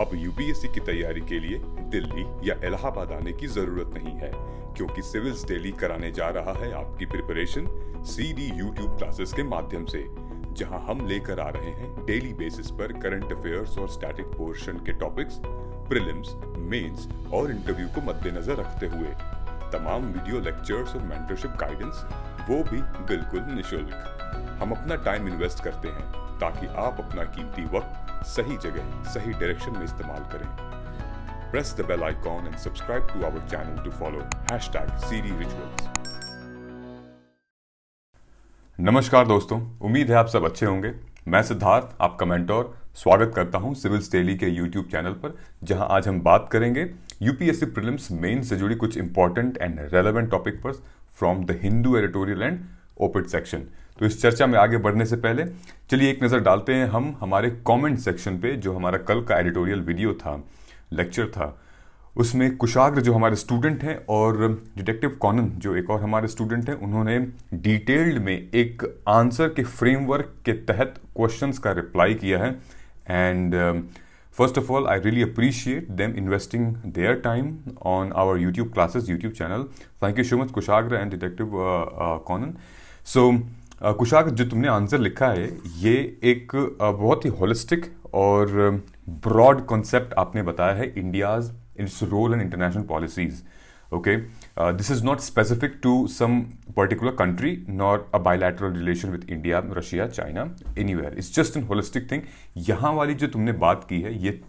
अब यूपीएससी की तैयारी के लिए दिल्ली या इलाहाबाद आने की जरूरत नहीं है, क्योंकि सिविल्स डेली कराने जा रहा है आपकी प्रिपरेशन सीडी यूट्यूब क्लासेस के माध्यम से, जहां हम लेकर आ रहे हैं डेली बेसिस पर करंट अफेयर्स और स्टैटिक पोर्शन के टॉपिक्स, प्रीलिम्स, मेंस और इंटरव्यू को मद्देनजर रखते हुए तमाम वीडियो लेक्चर्स और मेंटरशिप गाइडेंस, वो भी बिल्कुल निशुल्क। हम अपना टाइम इन्वेस्ट करते हैं ताकि आप अपना कीमती वक्त सही जगह सही डायरेक्शन में इस्तेमाल करें। Press the bell icon and subscribe to our channel to follow #CDRituals। नमस्कार दोस्तों, उम्मीद है आप सब अच्छे होंगे। मैं सिद्धार्थ, आपका मेंटोर, स्वागत करता हूं सिविल्स डेली के यूट्यूब चैनल पर, जहां आज हम बात करेंगे यूपीएससी प्रीलिम्स मेन से जुड़ी कुछ इंपॉर्टेंट एंड रेलेवेंट टॉपिक पर from the Hindu editorial and op-ed section. तो इस चर्चा में आगे बढ़ने से पहले चलिए एक नज़र डालते हैं हम हमारे कमेंट सेक्शन पे। जो हमारा कल का एडिटोरियल वीडियो था, लेक्चर था, उसमें कुशाग्र जो हमारे स्टूडेंट हैं और डिटेक्टिव कॉनन जो एक और हमारे स्टूडेंट हैं, उन्होंने डिटेल्ड में एक आंसर के फ्रेमवर्क के तहत क्वेश्चंस का रिप्लाई किया है। And first of all, I really appreciate them investing their time on our YouTube classes, YouTube channel. Thank you so much Kushagra and detective Conan. So Kushagra, जो तुमने आंसर लिखा है, ये एक बहुत ही होलिस्टिक और ब्रॉड कॉन्सेप्ट आपने बताया है India's it's role in international policies. Okay, this is not specific to some particular country nor a bilateral relation with India, Russia, China, anywhere. It's just an holistic thing. यहाँ वाली जो तुमने बात की है, ये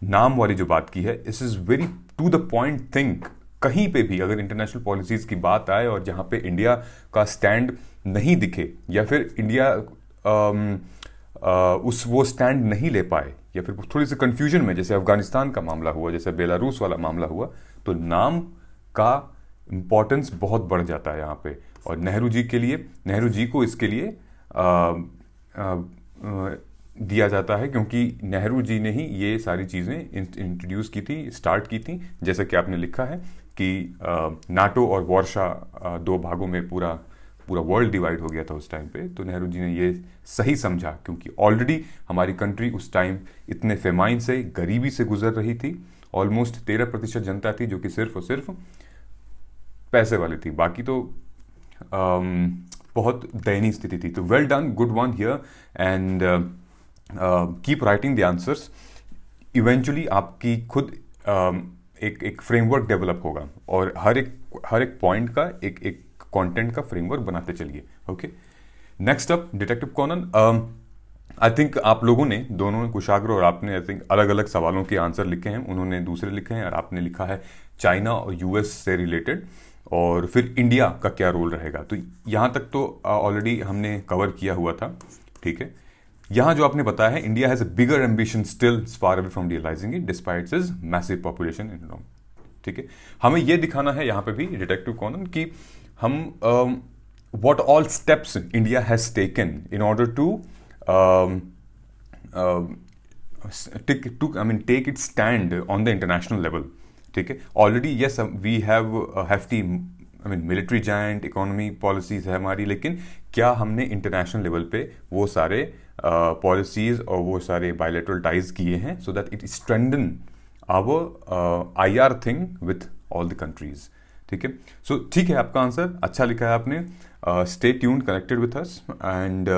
नाम वाली जो बात की है, this is very to the point thing. कहीं पे भी अगर इंटरनेशनल पॉलिसीज की बात आए और जहां पे इंडिया का स्टैंड नहीं दिखे, या फिर इंडिया वो स्टैंड नहीं ले पाए, या फिर थोड़ी सी कंफ्यूजन में, जैसे अफगानिस्तान का मामला हुआ, जैसे बेलारूस वाला मामला हुआ, तो नाम का इंपॉर्टेंस बहुत बढ़ जाता है यहाँ पे। और नेहरू जी को इसके लिए दिया जाता है, क्योंकि नेहरू जी ने ही ये सारी चीज़ें इंट्रोड्यूस की थी, स्टार्ट की थी। जैसा कि आपने लिखा है कि नाटो और वार्शा दो भागों में पूरा वर्ल्ड डिवाइड हो गया था उस टाइम पे, तो नेहरू जी ने ये सही समझा, क्योंकि ऑलरेडी हमारी कंट्री उस टाइम इतने फेमाइन से, गरीबी से गुजर रही थी। ऑलमोस्ट 13% जनता थी जो कि सिर्फ और सिर्फ पैसे वाली थी, बाकी तो बहुत दयनीय स्थिति थी। तो well done, good one here, and keep writing the answers. Eventually आपकी खुद एक फ्रेमवर्क डेवलप होगा, और हर एक पॉइंट का एक कंटेंट का फ्रेमवर्क बनाते चलिए। Okay, next up detective Conan. I think आप लोगों ने, दोनों ने, कुशाग्र और आपने, आई थिंक अलग अलग सवालों के आंसर लिखे हैं। उन्होंने दूसरे लिखे हैं और आपने लिखा है चाइना और यूएस से रिलेटेड, और फिर इंडिया का क्या रोल रहेगा। तो यहाँ तक तो ऑलरेडी हमने कवर किया हुआ था, ठीक है। यहाँ जो आपने बताया है, India has a bigger ambition still far away from realizing it despite its massive population in, ठीक है। हमें यह दिखाना है यहाँ पे भी डिटेक्टिव कॉनन कि हम what all steps India has taken in order to take it stand on the international level, ठीक है। Already yes, we have hefty military giant, economy policies है हमारी, लेकिन क्या हमने इंटरनेशनल लेवल पे वो सारे पॉलिसीज और वो सारे बायलैटरल टाइज किए हैं, so that it strengthen our IR thing with all the countries, ठीक है। सो ठीक है, आपका आंसर अच्छा लिखा है आपने। Stay tuned, connected with us, and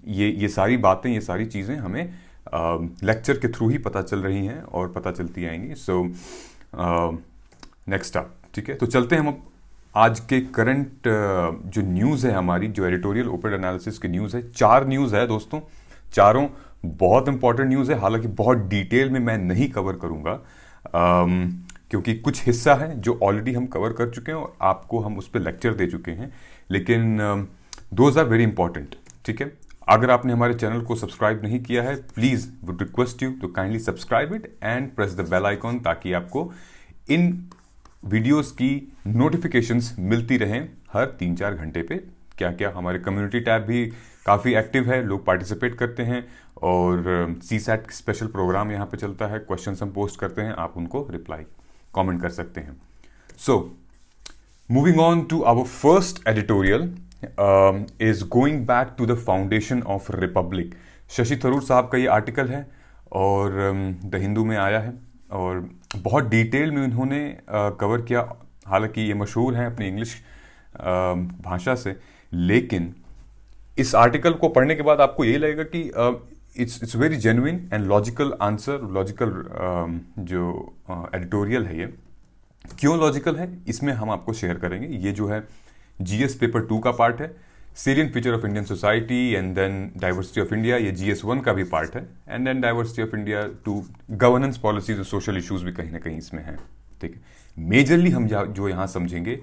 ये सारी बातें, ये सारी चीज़ें हमें लेक्चर के थ्रू ही पता चल रही हैं और पता चलती आएंगी। सो नेक्स्ट अप, ठीक है। तो चलते हैं हम आज के करंट जो न्यूज़ है हमारी, जो एडिटोरियल ओपिट एनालिसिस की न्यूज़ है। 4 न्यूज़ है दोस्तों, चारों बहुत इंपॉर्टेंट न्यूज़ है। हालांकि बहुत डिटेल में मैं नहीं कवर करूँगा, क्योंकि कुछ हिस्सा है जो ऑलरेडी हम कवर कर चुके हैं और आपको हम उस पर लेक्चर दे चुके हैं, लेकिन दोज आर वेरी इंपॉर्टेंट, ठीक है। अगर आपने हमारे चैनल को सब्सक्राइब नहीं किया है, please would request you to kindly subscribe it and press the bell icon, ताकि आपको इन वीडियोस की नोटिफिकेशंस मिलती रहें हर 3-4 घंटे पे। क्या क्या हमारे कम्युनिटी टैब भी काफ़ी एक्टिव है, लोग पार्टिसिपेट करते हैं, और CSAT स्पेशल प्रोग्राम यहाँ पे चलता है, क्वेश्चंस हम पोस्ट करते हैं, आप उनको रिप्लाई कमेंट कर सकते हैं। So moving on to our first editorial is going back to the foundation of republic. Shashi Tharoor साहब का ये आर्टिकल है, और द हिंदू में आया है और बहुत डिटेल में उन्होंने कवर किया। हालांकि ये मशहूर है अपनी इंग्लिश भाषा से, लेकिन इस आर्टिकल को पढ़ने के बाद आपको यही लगेगा कि it's very genuine and logical answer, logical जो एडिटोरियल है। ये क्यों लॉजिकल है इसमें हम आपको शेयर करेंगे। ये जो है जीएस पेपर 2 का पार्ट है, salient feature of Indian society and then diversity of India, ये जीएस 1 का भी पार्ट है, and then diversity of India 2, governance policies और सोशल इश्यूज भी कहीं ना कहीं इसमें है। ठीक है, मेजरली हम जो यहाँ समझेंगे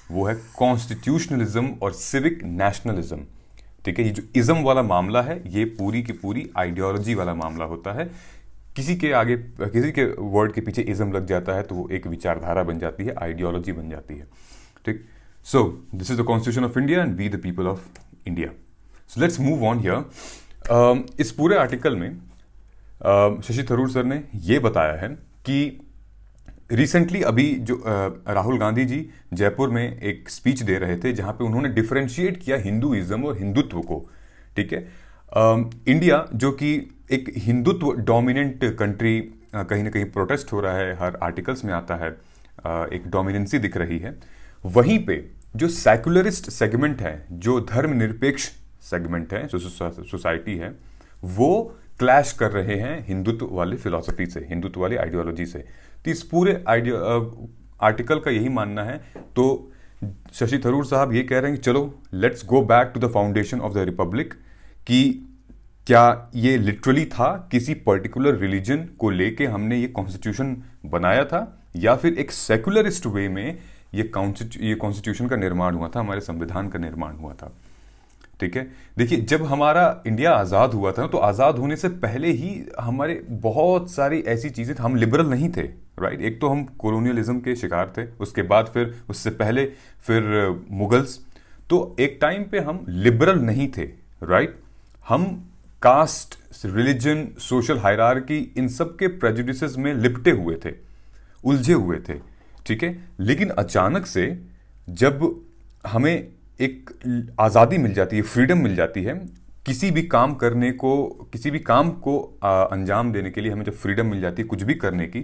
वो है कॉन्स्टिट्यूशनलिज्म और सिविक नेशनलिज्म। ठीक है, ये जो इज्म वाला मामला है ये पूरी की पूरी आइडियोलॉजी वाला मामला होता है। किसी के आगे, किसी के वर्ड के पीछे इज्म लग जाता है तो वो एक विचारधारा बन जाती है, आइडियोलॉजी बन जाती है। ठीक, so this is the constitution of India and we the people of India. So let's move on here. इस पूरे आर्टिकल में शशि थरूर सर ने ये बताया है कि रिसेंटली अभी जो राहुल गांधी जी जयपुर में एक स्पीच दे रहे थे जहां पे उन्होंने डिफरेंशिएट किया हिंदुइज्म और हिंदुत्व को। ठीक है, इंडिया जो कि एक हिंदुत्व डोमिनेंट कंट्री, कहीं ना कहीं प्रोटेस्ट हो रहा है, हर आर्टिकल्स में आता है, एक डोमिनेंसी दिख रही है। वहीं पे जो सेकुलरिस्ट सेगमेंट है, जो धर्मनिरपेक्ष सेगमेंट है, जो सोसाइटी है, वो क्लैश कर रहे हैं हिंदुत्व वाली फिलॉसफी से, हिंदुत्व वाली आइडियोलॉजी से। तो इस पूरे आर्टिकल का यही मानना है। तो शशि थरूर साहब ये कह रहे हैं कि चलो let's go back to the foundation of the republic, कि क्या ये लिटरली था किसी पर्टिकुलर रिलीजन को लेके हमने ये कॉन्स्टिट्यूशन बनाया था, या फिर एक सेकुलरिस्ट वे में ये कॉन्स्टिट्यूशन का निर्माण हुआ था, हमारे संविधान का निर्माण हुआ था। ठीक है, देखिए जब हमारा इंडिया आज़ाद हुआ था तो आज़ाद होने से पहले ही हमारे बहुत सारी ऐसी चीज़ें, हम लिबरल नहीं थे, राइट। एक तो हम कॉलोनियलिज्म के शिकार थे, उसके बाद फिर उससे पहले फिर मुगल्स। तो एक टाइम पे हम लिबरल नहीं थे, राइट। हम कास्ट, रिलीजन, सोशल हायरार्की, इन सब के प्रेजुडिसेस में लिपटे हुए थे, उलझे हुए थे। ठीक है, लेकिन अचानक से जब हमें एक आज़ादी मिल जाती है, फ्रीडम मिल जाती है, किसी भी काम करने को, किसी भी काम को अंजाम देने के लिए हमें जब फ्रीडम मिल जाती है कुछ भी करने की,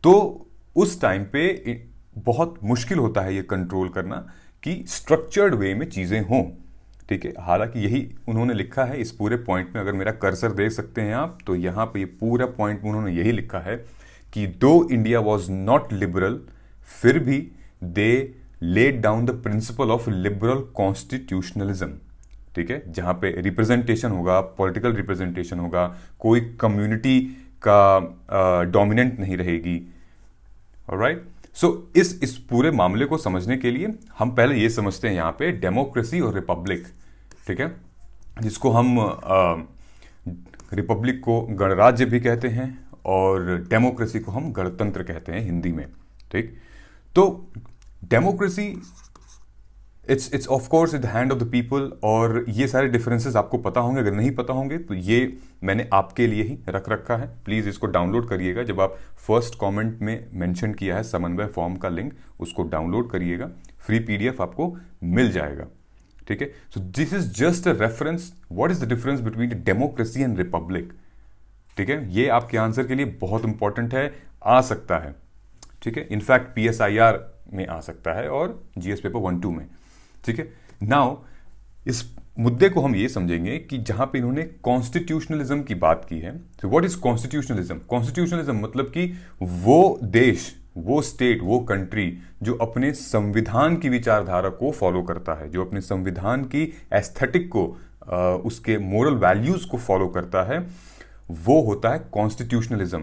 तो उस टाइम पे बहुत मुश्किल होता है ये कंट्रोल करना कि स्ट्रक्चर्ड वे में चीज़ें हों। ठीक है, हालांकि यही उन्होंने लिखा है इस पूरे पॉइंट में। अगर मेरा कर्सर देख सकते हैं आप, तो यहाँ पे ये पूरा पॉइंट में उन्होंने यही लिखा है कि दो इंडिया वॉज नॉट लिबरल, फिर भी they laid down the principle of liberal constitutionalism. ठीक है, जहां पे रिप्रेजेंटेशन होगा, पॉलिटिकल रिप्रेजेंटेशन होगा, कोई कम्युनिटी का डोमिनेंट नहीं रहेगी। ऑलराइट, सो इस पूरे मामले को समझने के लिए हम पहले ये समझते हैं यहाँ पे डेमोक्रेसी और रिपब्लिक। ठीक है, जिसको हम रिपब्लिक को गणराज्य भी कहते हैं और डेमोक्रेसी को हम गणतंत्र कहते हैं हिंदी में। ठीक, तो democracy it's of course in the hand of the people, और ये सारे डिफरेंसेस आपको पता होंगे। अगर नहीं पता होंगे तो ये मैंने आपके लिए ही रख रखा है, प्लीज़ इसको डाउनलोड करिएगा। जब आप फर्स्ट कमेंट में मेंशन किया है समन्वय फॉर्म का लिंक, उसको डाउनलोड करिएगा, फ्री पीडीएफ आपको मिल जाएगा। ठीक है, सो this is just a reference, what is the difference between democracy and Republic. ठीक है, ये आपके आंसर के लिए बहुत इंपॉर्टेंट है, आ सकता है। ठीक है, इनफैक्ट PSIR में आ सकता है और जीएस पेपर 1-2 में। ठीक है, नाउ इस मुद्दे को हम ये समझेंगे कि जहां पे इन्होंने कॉन्स्टिट्यूशनलिज्म की बात की है, तो व्हाट इज कॉन्स्टिट्यूशनलिज्म। कॉन्स्टिट्यूशनलिज्म मतलब कि वो देश, वो स्टेट, वो कंट्री जो अपने संविधान की विचारधारा को फॉलो करता है, जो अपने संविधान की एस्थेटिक को, उसके मोरल वैल्यूज को फॉलो करता है, वो होता है कॉन्स्टिट्यूशनलिज्म।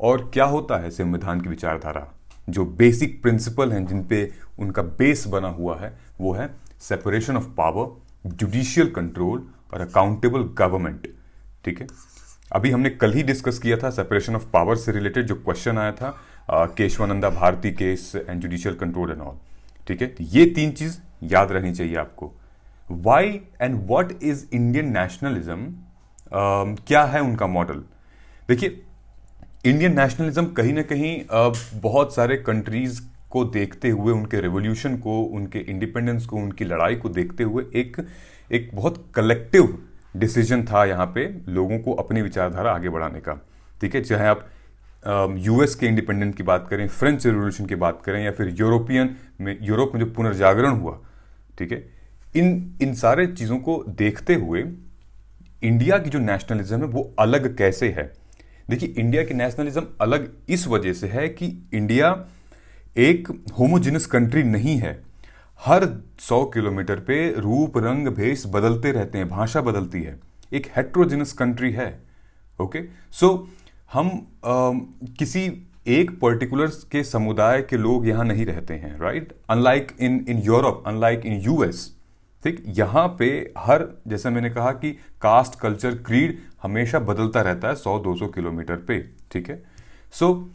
और क्या होता है संविधान की विचारधारा, जो बेसिक प्रिंसिपल हैं जिन पे उनका बेस बना हुआ है, वो है separation of power, judicial control और अकाउंटेबल गवर्नमेंट। ठीक है, अभी हमने कल ही डिस्कस किया था सेपरेशन ऑफ पावर से रिलेटेड जो क्वेश्चन आया था, Kesavananda Bharati case and judicial control and all. ठीक है, ये 3 चीज याद रहनी चाहिए आपको। Why and what is Indian nationalism, क्या है उनका मॉडल। देखिए, इंडियन नेशनलिज्म कहीं ना कहीं बहुत सारे कंट्रीज को देखते हुए, उनके रेवोल्यूशन को, उनके इंडिपेंडेंस को, उनकी लड़ाई को देखते हुए एक बहुत कलेक्टिव डिसीजन था यहाँ पे लोगों को अपनी विचारधारा आगे बढ़ाने का। ठीक है, चाहे आप यूएस के इंडिपेंडेंट की बात करें, फ्रेंच रिवॉल्यूशन की बात करें, या फिर यूरोप में जो पुनर्जागरण हुआ, ठीक है, इन सारे चीज़ों को देखते हुए इंडिया की जो नेशनलिज्म है वो अलग कैसे है। देखिए, इंडिया की नेशनलिज्म अलग इस वजह से है कि इंडिया एक होमोजेनस कंट्री नहीं है। हर 100 किलोमीटर पे रूप रंग भेष बदलते रहते हैं, भाषा बदलती है, एक हेट्रोजेनस कंट्री है। ओके, सो हम किसी एक पर्टिकुलर के समुदाय के लोग यहां नहीं रहते हैं, right, unlike in Europe, unlike in US. ठीक, यहां पे हर, जैसे मैंने कहा कि कास्ट, कल्चर, क्रीड हमेशा बदलता रहता है 100-200 किलोमीटर पे। ठीक है, सो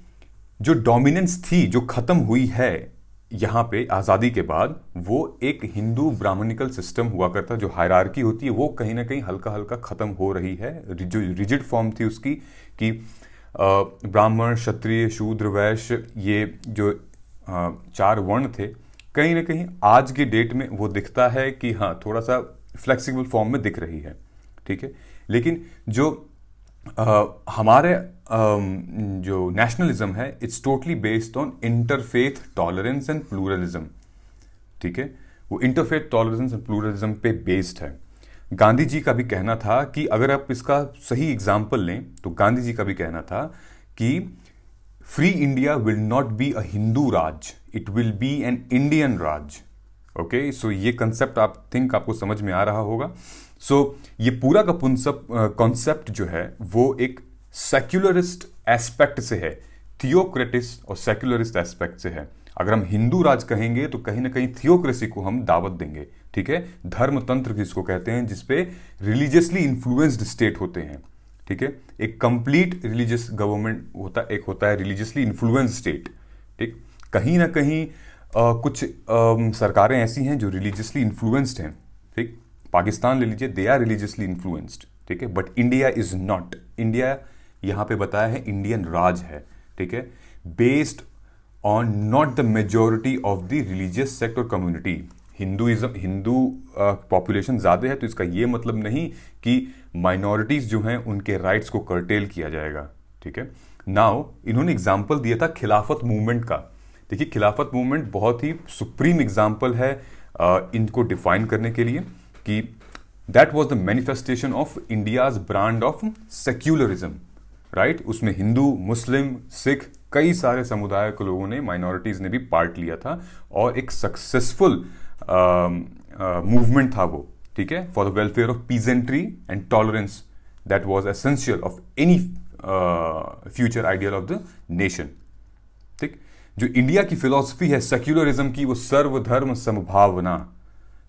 जो डोमिनेंस थी, जो खत्म हुई है यहाँ पे आज़ादी के बाद, वो एक हिंदू ब्राह्मणिकल सिस्टम हुआ करता, जो हायरार्की होती है वो कहीं ना कहीं हल्का हल्का खत्म हो रही है। जो रिजिड फॉर्म थी उसकी कि ब्राह्मण, क्षत्रिय, शूद्र, वैश्य, ये जो 4 वर्ण थे, कहीं ना कहीं आज की डेट में वो दिखता है कि हाँ, थोड़ा सा फ्लेक्सिबल फॉर्म में दिख रही है। ठीक है, लेकिन जो हमारे जो नेशनलिज्म है, it's totally based on interfaith tolerance and pluralism. ठीक है, वो इंटरफेथ टॉलरेंस एंड प्लूरलिज्म पे बेस्ड है। गांधी जी का भी कहना था कि अगर आप इसका सही एग्जाम्पल लें तो गांधी जी का भी कहना था कि free India will not be a Hindu raj, it will be an Indian raj. Okay, so ये कंसेप्ट आप थिंक आपको समझ में आ रहा होगा। सो ये पूरा का कॉन्सेप्ट जो है वो एक सेक्युलरिस्ट एस्पेक्ट से है, थियोक्रेटिस्ट और सेक्युलरिस्ट एस्पेक्ट से है। अगर हम हिंदू राज कहेंगे तो कहीं ना कहीं थियोक्रेसी को हम दावत देंगे। ठीक है, धर्मतंत्र जिसको कहते हैं, जिसपे रिलीजियसली इन्फ्लुएंस्ड स्टेट होते हैं। ठीक है, एक कंप्लीट रिलीजियस गवर्नमेंट होता, एक होता है रिलीजियसली इन्फ्लुएंस्ड स्टेट। ठीक, कहीं ना कहीं कुछ सरकारें ऐसी हैं जो रिलीजियसली इन्फ्लुएंस्ड हैं। ठीक, पाकिस्तान ले लीजिए, दे आर रिलीजियसली इन्फ्लुएंस्ड। ठीक है, but India is not. India यहां पे बताया है इंडियन राज है। ठीक है, based on not the majority of the religious sect और कम्युनिटी। हिंदू पॉपुलेशन ज्यादा है तो इसका ये मतलब नहीं कि माइनॉरिटीज जो हैं उनके राइट्स को कर्टेल किया जाएगा। ठीक है, नाउ इन्होंने एग्जाम्पल दिया था खिलाफत मूवमेंट का। देखिए, खिलाफत मूवमेंट बहुत ही सुप्रीम एग्जाम्पल है इनको डिफाइन करने के लिए कि that was the manifestation of India's brand of secularism. Right, उसमें हिंदू, मुस्लिम, सिख, कई सारे समुदाय के लोगों ने, माइनॉरिटीज ने भी पार्ट लिया था और एक सक्सेसफुल मूवमेंट था वो। ठीक है, for the welfare of peasantry and tolerance that was essential of any future ideal of the nation. ठीक, जो इंडिया की फिलॉसफी है सेक्युलरिज्म की, वो सर्वधर्म समभावना।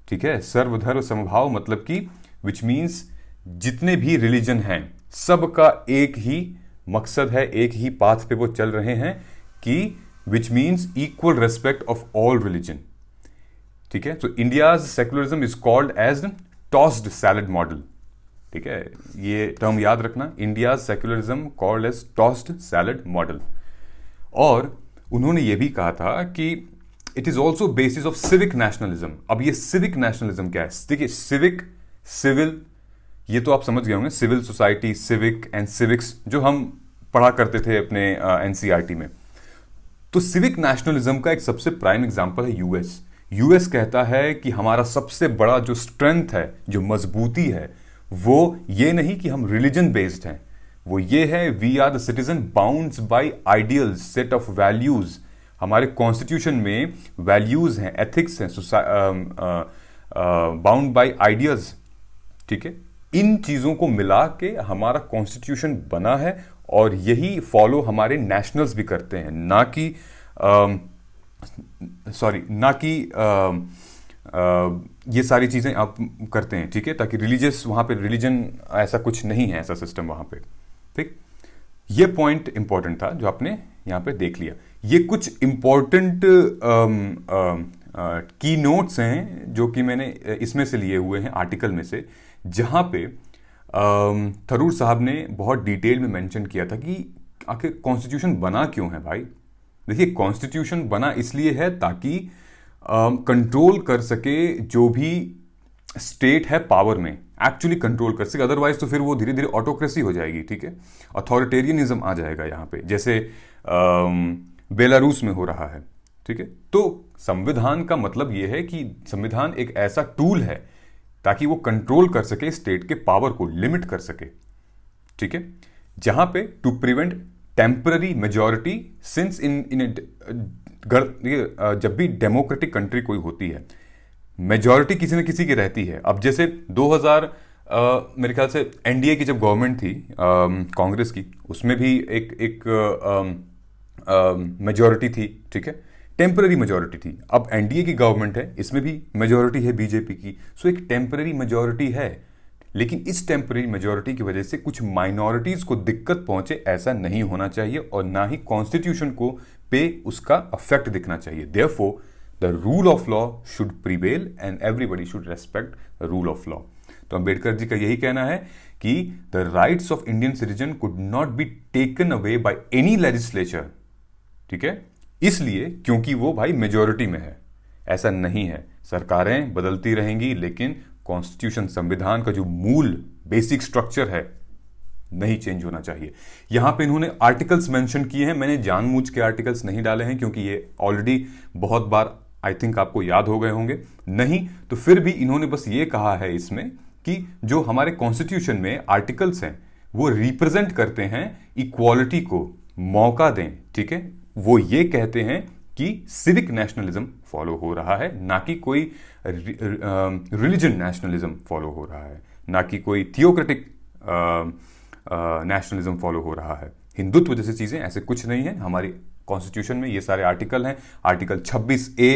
ठीक है, सर्वधर्म समभाव मतलब कि विच मीन्स जितने भी रिलीजन हैं सबका एक ही मकसद है, एक ही पाथ पे वो चल रहे हैं, कि which means equal respect of all religion. ठीक है, तो India's secularism is called as tossed salad model. ठीक है, ये टर्म याद रखना, India's secularism called as tossed salad model. और उन्होंने ये भी कहा था कि it is also basis of civic nationalism. अब ये सिविक नेशनलिज्म क्या है? देखिए, सिविक, सिविल, ये तो आप समझ गए होंगे, civil society, civic and civics, जो हम पढ़ा करते थे अपने एनसीईआरटी में। तो सिविक नेशनलिज्म का एक सबसे प्राइम एग्जांपल है यूएस। यूएस कहता है कि हमारा सबसे बड़ा जो स्ट्रेंथ है, जो मजबूती है, वो ये नहीं कि हम रिलीजन बेस्ड हैं, वो ये है we are the citizen bound by ideals, set of values. हमारे कॉन्स्टिट्यूशन में वैल्यूज हैं, एथिक्स हैं, बाउंड बाय आइडियाज। ठीक है, इन चीजों को मिला के हमारा कॉन्स्टिट्यूशन बना है और यही फॉलो हमारे नेशनल्स भी करते हैं, ना कि ये सारी चीजें आप करते हैं। ठीक है, ताकि रिलीजियस, वहां पे रिलीजन ऐसा कुछ नहीं है, ऐसा सिस्टम वहां पे। ठीक, ये पॉइंट इंपॉर्टेंट था जो आपने यहां पे देख लिया। ये कुछ इंपॉर्टेंट की नोट्स हैं जो कि मैंने इसमें से लिए हुए हैं, आर्टिकल में से, जहां पे थरूर साहब ने बहुत डिटेल में मेंशन किया था कि आखिर कॉन्स्टिट्यूशन बना क्यों है भाई। देखिए, कॉन्स्टिट्यूशन बना इसलिए है ताकि कंट्रोल कर सके जो भी स्टेट है पावर में, एक्चुअली कंट्रोल कर सके, अदरवाइज तो फिर वो धीरे धीरे ऑटोक्रेसी हो जाएगी, ठीक है, अथॉरिटेरियनिज्म आ जाएगा यहाँ पे, जैसे बेलारूस में हो रहा है, ठीक है। तो संविधान का मतलब ये है कि संविधान एक ऐसा टूल है ताकि वो कंट्रोल कर सके स्टेट के पावर को, लिमिट कर सके, ठीक है, जहां पे to prevent temporary majority, since in जब भी डेमोक्रेटिक कंट्री कोई होती है, मेजॉरिटी किसी न किसी की रहती है। अब जैसे 2000 मेरे ख्याल से एनडीए की जब गवर्नमेंट थी कांग्रेस की, उसमें भी एक मेजॉरिटी थी, ठीक है, टेम्पररी मेजॉरिटी थी। अब एनडीए की गवर्नमेंट है, इसमें भी मेजॉरिटी है बीजेपी की, सो एक टेम्पररी मेजॉरिटी है, लेकिन इस टेम्पररी मेजॉरिटी की वजह से कुछ माइनॉरिटीज को दिक्कत पहुंचे, ऐसा नहीं होना चाहिए, और ना ही कॉन्स्टिट्यूशन को पे उसका अफेक्ट दिखना चाहिए। Therefore the rule of law should prevail and everybody should respect the rule of law. तो अंबेडकर जी का यही कहना है कि the rights of Indian citizen could not be taken away by any legislature, ठीक है, इसलिए क्योंकि वो भाई मेजॉरिटी में है। ऐसा नहीं है, सरकारें बदलती रहेंगी, लेकिन कॉन्स्टिट्यूशन, संविधान का जो मूल बेसिक स्ट्रक्चर है, नहीं चेंज होना चाहिए। यहां पे इन्होंने आर्टिकल्स मेंशन किए हैं, मैंने जानबूझ के आर्टिकल्स नहीं डाले हैं क्योंकि ये ऑलरेडी बहुत बार आई थिंक आपको याद हो गए होंगे, नहीं तो फिर भी इन्होंने बस ये कहा है इसमें कि जो हमारे कॉन्स्टिट्यूशन में आर्टिकल्स हैं वो रिप्रेजेंट करते हैं इक्वालिटी को, मौका दें, ठीक है। वो ये कहते हैं कि सिविक नेशनलिज्म फॉलो हो रहा है, ना कि कोई रिलीजन नेशनलिज्म फॉलो हो रहा है, ना कि कोई थियोक्रेटिक नेशनलिज्म फॉलो हो रहा है। हिंदुत्व जैसी चीजें ऐसे कुछ नहीं है हमारी कॉन्स्टिट्यूशन में। ये सारे आर्टिकल हैं, आर्टिकल 26A,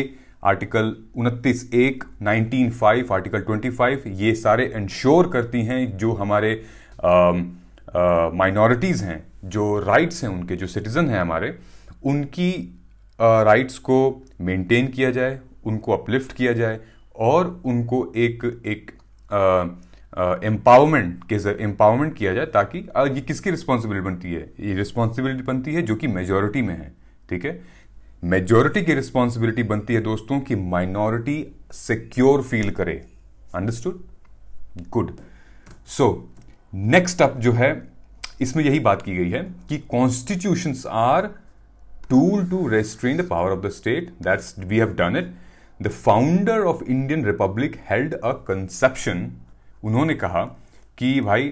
आर्टिकल 29(1), 19(5), आर्टिकल 25, ये सारे इंश्योर करती हैं जो हमारे माइनॉरिटीज हैं, जो राइट्स हैं उनके, जो सिटीजन हैं हमारे, उनकी राइट्स को मेंटेन किया जाए, उनको अपलिफ्ट किया जाए, और उनको एक एम्पावरमेंट किया जाए, ताकि ये किसकी रिस्पॉन्सिबिलिटी बनती है? ये रिस्पॉन्सिबिलिटी बनती है जो कि मेजॉरिटी में है, ठीक है। मेजॉरिटी की रिस्पॉन्सिबिलिटी बनती है दोस्तों कि माइनॉरिटी सिक्योर फील करे। Understood? Good. So next up जो है, इसमें यही बात की गई है कि constitutions are tool to restrain the power of the state. We have done it. The founder of Indian Republic held a conception. उन्होंने कहा कि भाई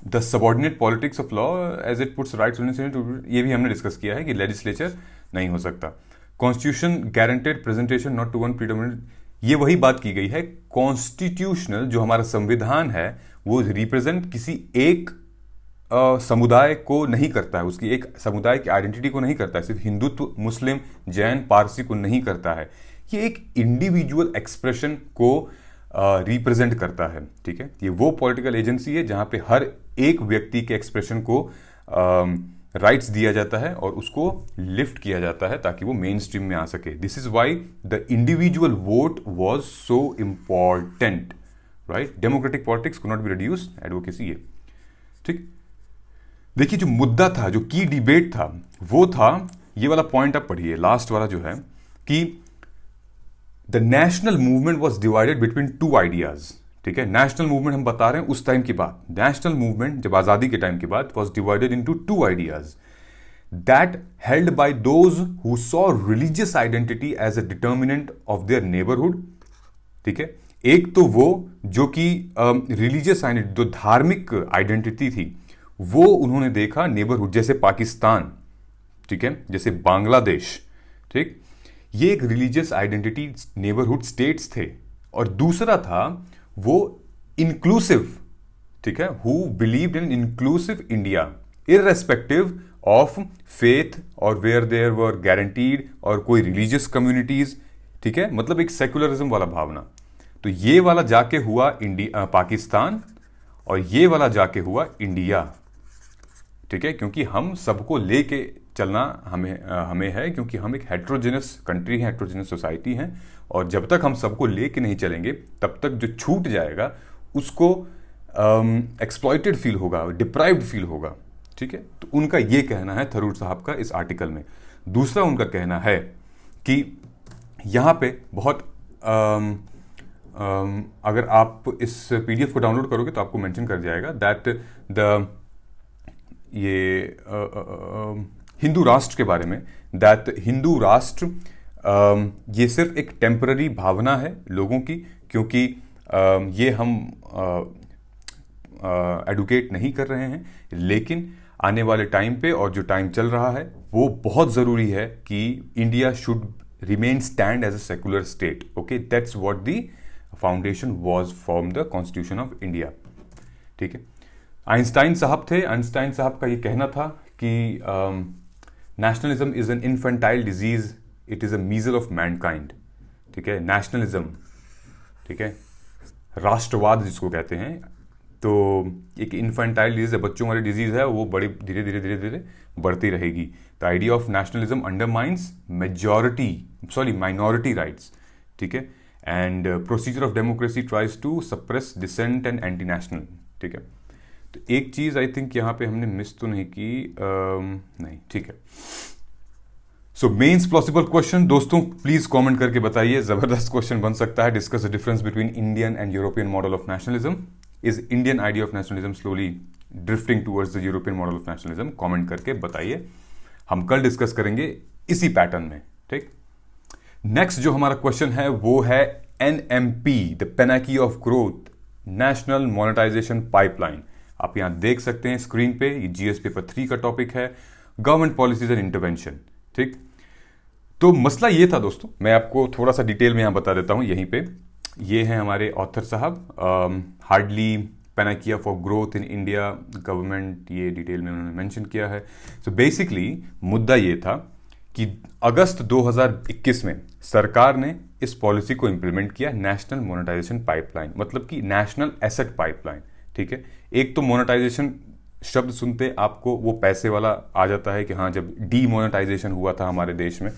the subordinate politics of law as it puts rights on the, ये भी हमने discuss किया है कि लेजिस्लेचर नहीं हो सकता। Constitution guaranteed presentation not to one predominant, ये वही बात की गई है। कॉन्स्टिट्यूशनल जो हमारा संविधान है वो रिप्रेजेंट किसी एक समुदाय को नहीं करता है, उसकी एक समुदाय की आइडेंटिटी को नहीं करता है, सिर्फ हिंदुत्व, मुस्लिम, जैन, पारसी को नहीं करता है। ये एक इंडिविजुअल एक्सप्रेशन को रिप्रेजेंट करता है, ठीक है। ये वो पॉलिटिकल एजेंसी है जहां पे हर एक व्यक्ति के एक्सप्रेशन को राइट्स दिया जाता है और उसको लिफ्ट किया जाता है ताकि वो मेन स्ट्रीम में आ सके। This is why the individual vote was so important, right. Democratic politics को नॉट बी रिड्यूस्ड, एडवोकेसी है, ठीक। देखिए जो मुद्दा था, जो की डिबेट था, वो था ये वाला पॉइंट आप पढ़िए, लास्ट वाला जो है कि the national movement was divided between two ideas, ठीक है। नेशनल मूवमेंट हम बता रहे हैं उस टाइम की बात, नेशनल मूवमेंट जब आजादी के टाइम की बात, was divided into two ideas that held by those who saw religious identity as a determinant of their neighbourhood, ठीक है। एक तो वो जो कि रिलीजियस आइडेंटिटी, जो धार्मिक आइडेंटिटी थी, वो उन्होंने देखा नेबरहुड, जैसे पाकिस्तान, ठीक है, जैसे बांग्लादेश, ठीक, ये एक रिलीजियस आइडेंटिटी नेबरहुड स्टेट्स थे। और दूसरा था वो इंक्लूसिव, ठीक है, who believed in inclusive India irrespective of faith और वेयर देयर वर गारंटीड और कोई रिलीजियस कम्युनिटीज, ठीक है, मतलब एक सेक्युलरिज्म वाला भावना। तो ये वाला जाके हुआ पाकिस्तान और ये वाला जाके हुआ इंडिया, ठीक है, क्योंकि हम सबको लेके चलना हमें है, क्योंकि हम एक हेट्रोजेनस कंट्री है, हेट्रोजेनस सोसाइटी है, और जब तक हम सबको लेके नहीं चलेंगे तब तक जो छूट जाएगा उसको एक्सप्लॉइटेड फील होगा, डिप्राइव्ड फील होगा, ठीक है। तो उनका ये कहना है थरूर साहब का इस आर्टिकल में। दूसरा उनका कहना है कि यहाँ पे बहुत अगर आप इस पीडीएफ को डाउनलोड करोगे तो आपको मेंशन कर जाएगा दैट द ये हिंदू राष्ट्र के बारे में, दैट हिंदू राष्ट्र ये सिर्फ एक टेम्पररी भावना है लोगों की, क्योंकि ये हम एडुकेट नहीं कर रहे हैं, लेकिन आने वाले टाइम पे और जो टाइम चल रहा है वो बहुत ज़रूरी है कि India should remain stand as a secular state. Okay, that's what the foundation was from the constitution of India. ठीक है, आइंस्टाइन साहब थे. आइंस्टाइन साहब का ये कहना था कि nationalism is an infantile disease, it is a measle of mankind. ठीक है, नेशनलिज्म, ठीक है, राष्ट्रवाद जिसको कहते हैं, तो एक इन्फेंटाइल डिजीज है, बच्चों वाली डिजीज है, वो बड़ी धीरे धीरे धीरे धीरे बढ़ती रहेगी. The idea of nationalism undermines minority rights. ठीक है, and procedure of democracy tries to suppress dissent and anti national. ठीक है, तो एक चीज आई थिंक यहाँ पे हमने मिस तो नहीं की, नहीं, ठीक है. सो मेंस पॉसिबल क्वेश्चन दोस्तों, प्लीज कमेंट करके बताइए. जबरदस्त क्वेश्चन बन सकता है. Discuss the difference between Indian and European model of nationalism. Is Indian idea of nationalism slowly drifting towards the European model of nationalism? Comment करके बताइए. हम कल डिस्कस करेंगे इसी पैटर्न में. ठीक, नेक्स्ट जो हमारा क्वेश्चन है वो है NMP, the panacea of growth, national monetization pipeline. आप यहां देख सकते हैं स्क्रीन पे, ये जीएस पेपर 3 का टॉपिक है, गवर्नमेंट पॉलिसीज एंड इंटरवेंशन. ठीक, तो मसला ये था दोस्तों, मैं आपको थोड़ा सा डिटेल में यहां बता देता हूं. यहीं पे ये हैं हमारे ऑथर साहब, hardly panacea for growth in India government, ये डिटेल में उन्होंने मेंशन किया है. सो बेसिकली मुद्दा ये था कि अगस्त 2021 में सरकार ने इस पॉलिसी को इंप्लीमेंट किया, नेशनल मोनेटाइजेशन पाइपलाइन, मतलब कि नेशनल एसेट पाइपलाइन. ठीक है, एक तो मोनेटाइजेशन शब्द सुनते आपको वो पैसे वाला आ जाता है कि हाँ, जब डीमोनेटाइजेशन हुआ था हमारे देश में,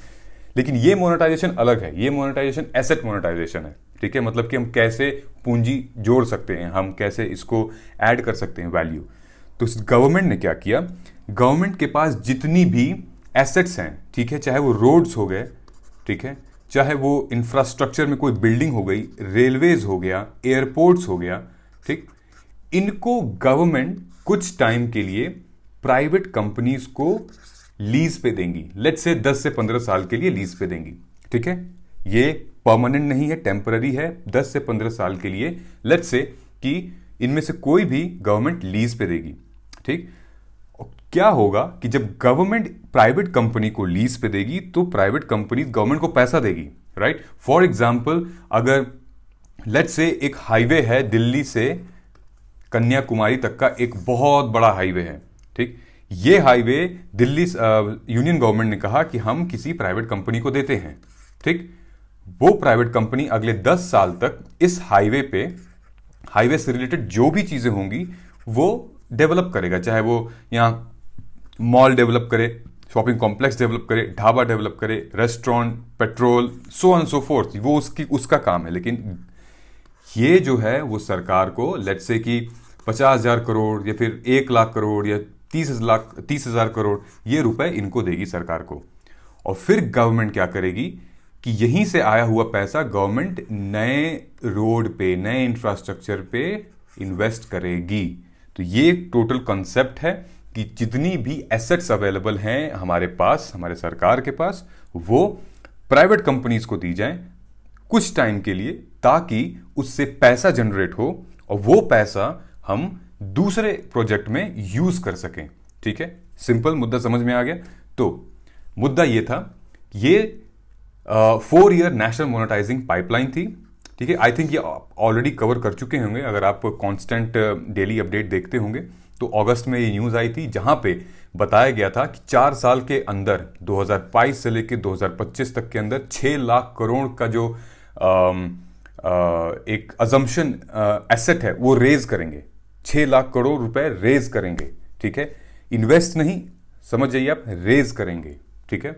लेकिन ये मोनेटाइजेशन अलग है. ये मोनेटाइजेशन एसेट मोनेटाइजेशन है. ठीक है, मतलब कि हम कैसे पूंजी जोड़ सकते हैं, हम कैसे इसको ऐड कर सकते हैं वैल्यू. तो गवर्नमेंट ने क्या किया, गवर्नमेंट के पास जितनी भी एसेट्स हैं, ठीक है, चाहे वो रोड्स हो गए, ठीक है, चाहे वो इंफ्रास्ट्रक्चर में कोई बिल्डिंग हो गई, रेलवेज हो गया, एयरपोर्ट्स हो गया, ठीक, इनको गवर्नमेंट कुछ टाइम के लिए प्राइवेट कंपनीज को लीज पे देंगी. लेट्स से 10 से 15 साल के लिए लीज पे देंगी. ठीक है, ये परमानेंट नहीं है, टेम्पररी है. 10 से 15 साल के लिए लेट्स से कि इनमें से कोई भी गवर्नमेंट लीज पे देगी. ठीक, क्या होगा कि जब गवर्नमेंट प्राइवेट कंपनी को लीज पे देगी तो प्राइवेट कंपनी गवर्नमेंट को पैसा देगी. राइट, फॉर एग्जाम्पल अगर लेट्स से एक हाईवे है, दिल्ली से कन्याकुमारी तक का एक बहुत बड़ा हाईवे है. ठीक, ये हाईवे दिल्ली यूनियन गवर्नमेंट ने कहा कि हम किसी प्राइवेट कंपनी को देते हैं. ठीक, वो प्राइवेट कंपनी अगले 10 साल तक इस हाईवे पे, हाईवे से रिलेटेड जो भी चीजें होंगी वो डेवलप करेगा, चाहे वो यहाँ मॉल डेवलप करे, शॉपिंग कॉम्प्लेक्स डेवलप करे, ढाबा डेवलप करे, restaurant, petrol, so on so fourth, वो उसका काम है. लेकिन ये जो है वो सरकार को लेट्स से कि 50,000 करोड़ या फिर 1 लाख करोड़ या 30,000 करोड़ ये रुपए इनको देगी सरकार को. और फिर गवर्नमेंट क्या करेगी कि यहीं से आया हुआ पैसा गवर्नमेंट नए रोड पे, नए इंफ्रास्ट्रक्चर पे इन्वेस्ट करेगी. तो ये टोटल कॉन्सेप्ट है कि जितनी भी एसेट्स अवेलेबल हैं हमारे पास, हमारे सरकार के पास, वो प्राइवेट कंपनीज को दी जाएं कुछ टाइम के लिए, ताकि उससे पैसा जनरेट हो और वो पैसा हम दूसरे प्रोजेक्ट में यूज कर सकें. ठीक है, सिंपल मुद्दा समझ में आ गया. तो मुद्दा ये था, ये 4 ईयर नेशनल मोनेटाइजिंग पाइपलाइन थी. ठीक है, आई थिंक ये ऑलरेडी कवर कर चुके होंगे अगर आप कांस्टेंट डेली अपडेट देखते होंगे. तो अगस्त में ये न्यूज आई थी जहां पे बताया गया था कि 4 साल के अंदर 2022 से लेकर 2025 तक के अंदर 6 लाख करोड़ का जो एक अजम्पशन एसेट है वो रेज करेंगे. 6 लाख करोड़ रुपए रेज करेंगे. ठीक है, इन्वेस्ट नहीं, समझ जाइए आप, रेज करेंगे. ठीक है,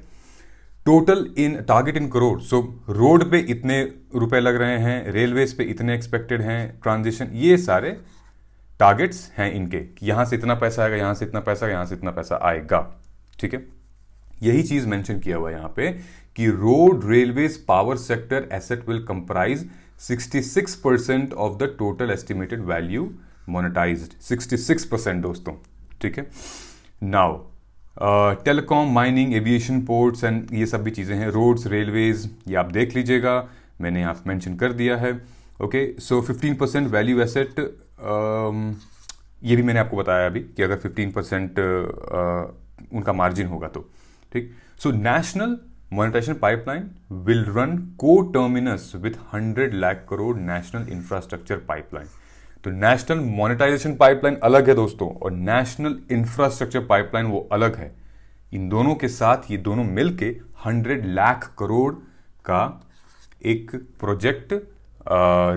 total in target in crore. So road पे इतने रुपए लग रहे हैं, रेलवेज पे इतने एक्सपेक्टेड हैं, ट्रांजिशन, ये सारे टारगेट्स हैं इनके कि यहां से इतना पैसा आएगा, यहां से इतना पैसा, यहां से इतना पैसा आएगा. ठीक है, यही चीज मेंशन किया हुआ है यहां पे कि road, railways, power sector asset will comprise 66% of the total estimated value monetised, 66% दोस्तों, ठीक है। Now telecom, mining, aviation, ports and ये सब भी चीज़ें हैं, रोड्स, रेलवेज, ये आप देख लीजिएगा, मैंने यहाँ मेंशन कर दिया है। ओके, सो 15% वैल्यू एसेट, ये भी मैंने आपको बताया अभी कि अगर 15% उनका मार्जिन होगा तो, ठीक। So national monetization pipeline will run coterminous with 100 lakh crore national infrastructure pipeline. तो नेशनल मोनेटाइजेशन पाइपलाइन अलग है दोस्तों, और नेशनल इंफ्रास्ट्रक्चर पाइपलाइन वो अलग है। इन दोनों के साथ ये दोनों मिलके 100 लाख करोड़ का एक प्रोजेक्ट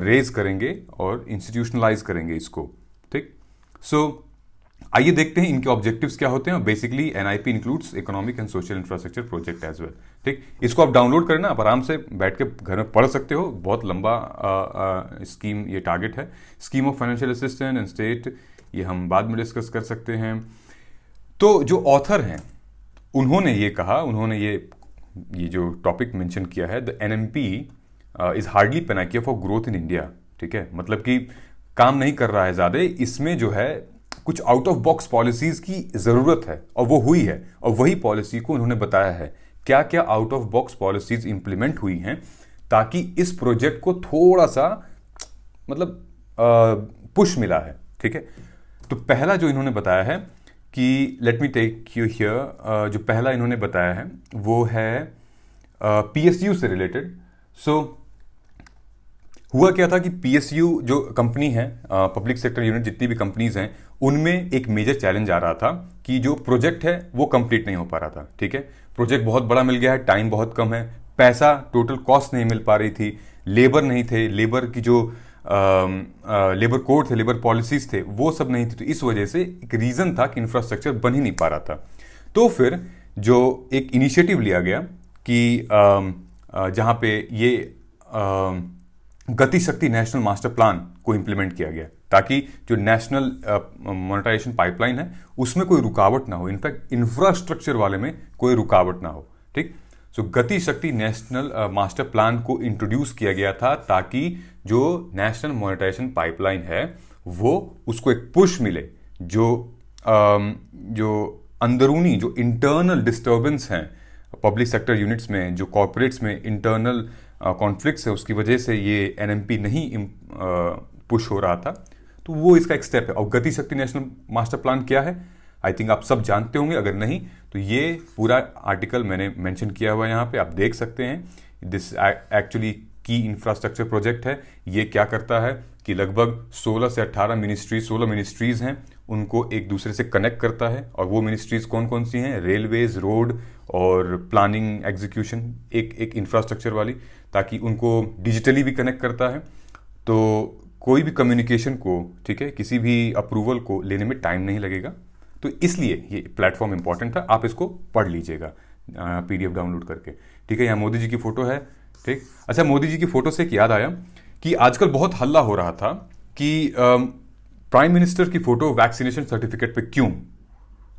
रेज करेंगे और इंस्टीट्यूशनलाइज करेंगे इसको, ठीक। सो आइए देखते हैं इनके ऑब्जेक्टिव्स क्या होते हैं। Basically NIP includes economic and social infrastructure project as well, ठीक। इसको आप डाउनलोड करना, आप आराम से बैठ के घर में पढ़ सकते हो, बहुत लंबा स्कीम ये टारगेट है। Scheme of financial assistance and state, ये हम बाद में डिस्कस कर सकते हैं। तो जो ऑथर हैं उन्होंने ये कहा, उन्होंने ये जो टॉपिक मेंशन किया है, the NMP is hardly panacea for growth in India, ठीक है। मतलब कि काम नहीं कर रहा है ज्यादा, इसमें जो है कुछ आउट ऑफ बॉक्स पॉलिसीज की जरूरत है, और वो हुई है, और वही पॉलिसी को उन्होंने बताया है क्या क्या out of box policies implement हुई हैं ताकि इस प्रोजेक्ट को थोड़ा सा मतलब पुश मिला है, ठीक है। तो पहला जो इन्होंने बताया है कि let me take you here, जो पहला इन्होंने बताया है वो है पीएसयू से रिलेटेड। सो हुआ क्या था कि पीएसयू जो कंपनी है, पब्लिक सेक्टर यूनिट, जितनी भी कंपनीज हैं, उनमें एक मेजर चैलेंज आ रहा था कि जो प्रोजेक्ट है वो कंप्लीट नहीं हो पा रहा था, ठीक है। प्रोजेक्ट बहुत बड़ा मिल गया है, टाइम बहुत कम है, पैसा, टोटल कॉस्ट नहीं मिल पा रही थी, लेबर नहीं थे, लेबर की जो लेबर कोड थे, लेबर पॉलिसीज थे, वो सब नहीं थी। तो इस वजह से एक रीजन था कि इंफ्रास्ट्रक्चर बन ही नहीं पा रहा था। तो फिर जो एक इनिशिएटिव लिया गया कि जहां पे ये गति शक्ति नेशनल मास्टर प्लान को इंप्लीमेंट किया गया ताकि जो नेशनल मोनेटाइजेशन पाइपलाइन है उसमें कोई रुकावट ना हो, इनफैक्ट इंफ्रास्ट्रक्चर वाले में कोई रुकावट ना हो, ठीक। सो गति शक्ति नेशनल मास्टर प्लान को इंट्रोड्यूस किया गया था ताकि जो नेशनल मोनेटाइजेशन पाइपलाइन है वो उसको एक पुश मिले, जो अंदरूनी जो इंटरनल डिस्टर्बेंस हैं पब्लिक सेक्टर यूनिट्स में, जो कॉर्पोरेट्स में इंटरनल कॉन्फ्लिक्ट्स है, उसकी वजह से ये एनएमपी नहीं पुश हो रहा था। तो वो इसका एक स्टेप है। और गति शक्ति नेशनल मास्टर प्लान क्या है, आई थिंक आप सब जानते होंगे, अगर नहीं तो ये पूरा आर्टिकल मैंने मेंशन किया हुआ है यहाँ पे, आप देख सकते हैं। दिस एक्चुअली की इंफ्रास्ट्रक्चर प्रोजेक्ट है। ये क्या करता है कि लगभग 16 से 18 मिनिस्ट्रीज हैं, उनको एक दूसरे से कनेक्ट करता है। और वो मिनिस्ट्रीज कौन कौन सी हैं, रेलवेज, रोड और प्लानिंग एग्जीक्यूशन, एक इंफ्रास्ट्रक्चर वाली, ताकि उनको डिजिटली भी कनेक्ट करता है। तो कोई भी कम्युनिकेशन को, ठीक है, किसी भी अप्रूवल को लेने में टाइम नहीं लगेगा। तो इसलिए ये प्लेटफॉर्म इंपॉर्टेंट था, आप इसको पढ़ लीजिएगा पीडीएफ डाउनलोड करके, ठीक है। यहाँ मोदी जी की फोटो है, ठीक। अच्छा, मोदी जी की फोटो से एक याद आया कि आजकल बहुत हल्ला हो रहा था कि प्राइम मिनिस्टर की फोटो वैक्सीनेशन सर्टिफिकेट पे क्यों,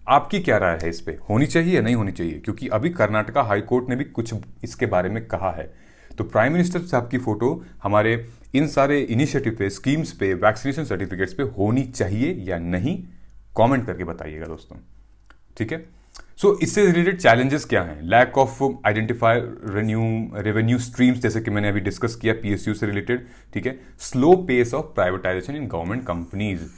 आपकी क्या राय है इस पे, होनी चाहिए या नहीं होनी चाहिए? क्योंकि अभी कर्नाटका हाई कोर्ट ने भी कुछ इसके बारे में कहा है। तो प्राइम मिनिस्टर साहब की फोटो हमारे इन सारे इनिशिएटिव पे, स्कीम्स पे, वैक्सीनेशन सर्टिफिकेट्स पे होनी चाहिए या नहीं, कमेंट करके बताइएगा दोस्तों, ठीक है। सो इससे रिलेटेड चैलेंजेस क्या हैं? Lack of identify revenue streams, जैसे कि मैंने अभी डिस्कस किया पीएसयू से रिलेटेड, ठीक है। Slow pace of privatization in government companies,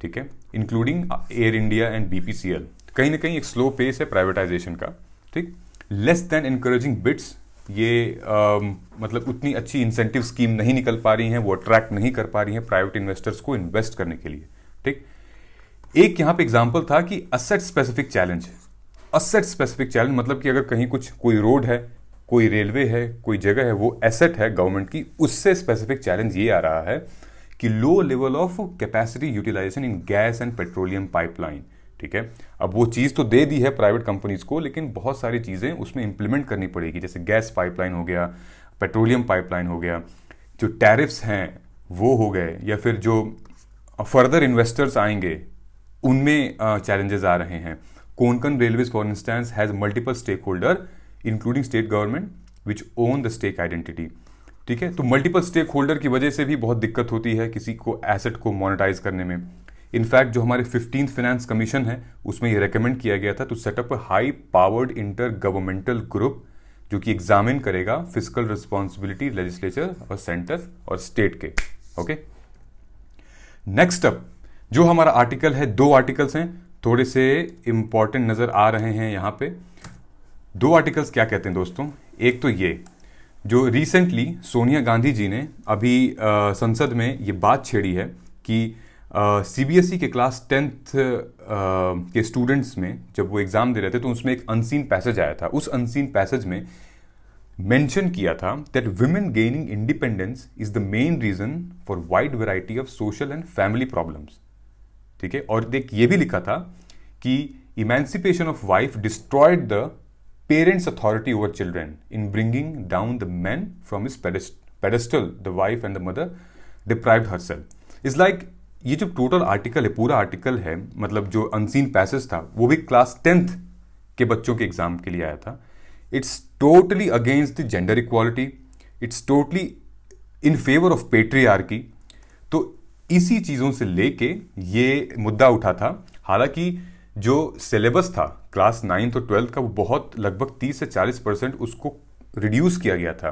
ठीक है, including Air India and BPCL. कहीं ना कहीं एक स्लो पेस है प्राइवेटाइजेशन का, ठीक। लेस देन एनकरेजिंग बिड्स, ये मतलब उतनी अच्छी इंसेंटिव स्कीम नहीं निकल पा रही हैं, वो अट्रैक्ट नहीं कर पा रही हैं प्राइवेट इन्वेस्टर्स को इन्वेस्ट करने के लिए, ठीक। एक यहां पे एग्जांपल था कि asset specific challenge. Asset specific challenge मतलब कि अगर कहीं कोई रोड है, कोई रेलवे है, कोई जगह है, वो एसेट है गवर्नमेंट की, उससे स्पेसिफिक चैलेंज ये आ रहा है कि low level of capacity utilization in gas and petroleum pipeline, ठीक है। अब वो चीज़ तो दे दी है प्राइवेट कंपनीज को, लेकिन बहुत सारी चीज़ें उसमें इंप्लीमेंट करनी पड़ेगी, जैसे गैस पाइपलाइन हो गया, पेट्रोलियम पाइपलाइन हो गया, जो टैरिफ्स हैं वो हो गए, या फिर जो फर्दर इन्वेस्टर्स आएंगे उनमें चैलेंजेस आ रहे हैं। Konkan railways for instance has multiple stake holder including state government which own the stake identity, ठीक है। तो मल्टीपल स्टेक होल्डर की वजह से भी बहुत दिक्कत होती है किसी को एसेट को मोनेटाइज करने में। इनफैक्ट जो हमारे 15th फाइनेंस कमीशन है उसमें ये रेकमेंड किया गया था to set up a high powered inter governmental group जो कि एग्जामिन करेगा फिजिकल रिस्पॉन्सिबिलिटी लेजिस्लेचर और सेंटर और स्टेट के। ओके, नेक्स्ट अप जो हमारा आर्टिकल है, 2 आर्टिकल्स हैं, थोड़े से इंपॉर्टेंट नजर आ रहे हैं यहाँ पे। 2 आर्टिकल्स क्या कहते हैं दोस्तों, एक तो ये जो रिसेंटली सोनिया गांधी जी ने अभी संसद में ये बात छेड़ी है कि सीबीएसई के क्लास 10th के स्टूडेंट्स में जब वो एग्जाम दे रहे थे तो उसमें एक अनसीन पैसेज आया था। उस अनसीन पैसेज में मेंशन किया था that women gaining independence is the main reason for wide variety of social and family problems. ठीक है, और देख ये भी लिखा था कि emancipation of wife destroyed the parents authority over children in bringing down the man from his pedestal, the wife and the mother deprived herself. Is like ये जो टोटल आर्टिकल है, पूरा आर्टिकल है, मतलब जो अनसीन पैसेज था वो भी क्लास 10th के बच्चों के एग्जाम के लिए आया था। It's totally against the gender equality, it's totally in favour of patriarchy. तो इसी चीज़ों से लेके ये मुद्दा उठा था। हालांकि जो सिलेबस था क्लास 9th और 12th का वो बहुत लगभग 30 से 40% उसको रिड्यूस किया गया था।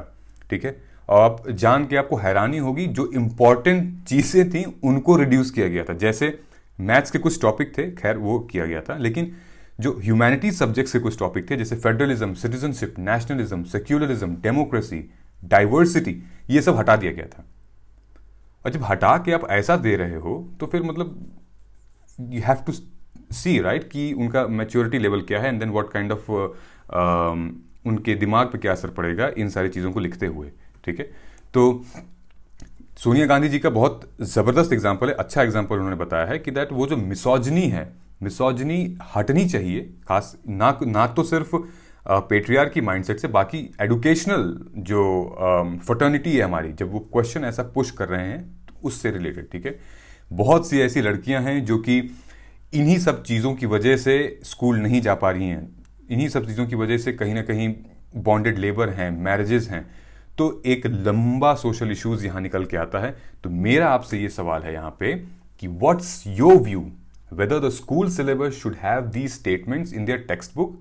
ठीक है, और आप जान के आपको हैरानी होगी जो इंपॉर्टेंट चीज़ें थी उनको रिड्यूस किया गया था। जैसे मैथ्स के कुछ टॉपिक थे, खैर वो किया गया था, लेकिन जो ह्यूमैनिटीज सब्जेक्ट्स के कुछ टॉपिक थे जैसे federalism, citizenship, nationalism, secularism, democracy, diversity, ये सब हटा दिया गया था। और जब हटा के आप ऐसा दे रहे हो तो फिर मतलब you have to see right कि उनका मैच्योरिटी लेवल क्या है and then what kind of उनके दिमाग पे क्या असर पड़ेगा इन सारी चीज़ों को लिखते हुए। ठीक है, तो सोनिया गांधी जी का बहुत ज़बरदस्त एग्जाम्पल है, अच्छा एग्जाम्पल उन्होंने बताया है कि दैट वो जो मिसोजनी है, मिसोजनी हटनी चाहिए, खास ना तो सिर्फ पेट्रियार की माइंडसेट से, बाकी एडुकेशनल जो फर्टर्निटी है हमारी, जब वो क्वेश्चन ऐसा पुश कर रहे हैं तो उससे रिलेटेड। ठीक है, बहुत सी ऐसी लड़कियां हैं जो कि इन्हीं सब चीज़ों की वजह से स्कूल नहीं जा पा रही हैं, इन्हीं सब चीज़ों की वजह से कहीं ना कहीं बॉन्डेड लेबर हैं, मैरिजेस हैं, तो एक लंबा सोशल इश्यूज यहाँ निकल के आता है। तो मेरा आपसे ये सवाल है यहाँ पे कि what's your view whether the school syllabus should have these statements in their text book